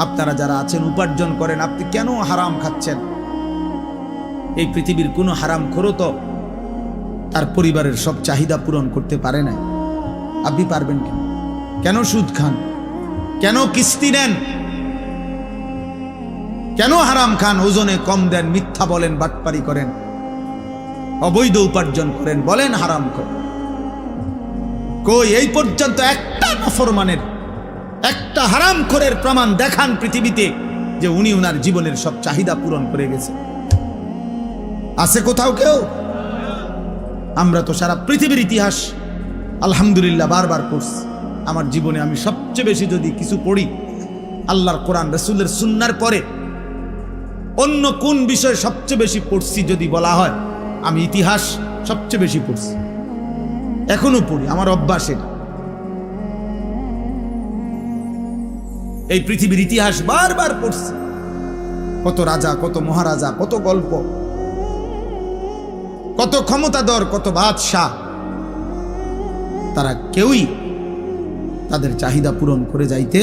আপনারা যারা আছেন উপার্জন করেন, আপনি কেন হারাম খাচ্ছেন? এই পৃথিবীর কোনো হারামখোরও তো তার পরিবারের সব চাহিদা পূরণ করতে পারে না। আপনি পারবেন কেন? কেন সুদ খান? কেন কিস্তি নেন? কেন হারাম খান? ওজনে কম দেন, মিথ্যা বলেন, বাটপারি করেন, অবৈধ উপার্জন করেন, বলেন হারাম করেন। কই এই পর্যন্ত একটা নাফরমানের, একটা হারামখোরের প্রমাণ দেখান পৃথিবীতে যে উনি উনার জীবনের সব চাহিদা পূরণ করে গেছে? আছে কোথাও কেউ? আমরা তো সারা পৃথিবীর ইতিহাস আলহামদুলিল্লাহ বারবার পড়ছি। আমার জীবনে আমি সবচেয়ে বেশি যদি কিছু পড়ি আল্লাহর কোরআন রাসূলের সুন্নাহর পরে অন্য কোন বিষয়ে সবচেয়ে বেশি পড়ছি যদি বলা হয়, আমি ইতিহাস সবচেয়ে বেশি পড়ছি, এখনো পড়ি, আমার অভ্যাস এটা। এই পৃথিবীর ইতিহাস বারবার পড়ছি, কত রাজা, কত মহারাজা, কত গল্প, কত ক্ষমতাধর, কত বাদশাহ, তারা কেউই তাদের চাহিদা পূরণ করে যাইতে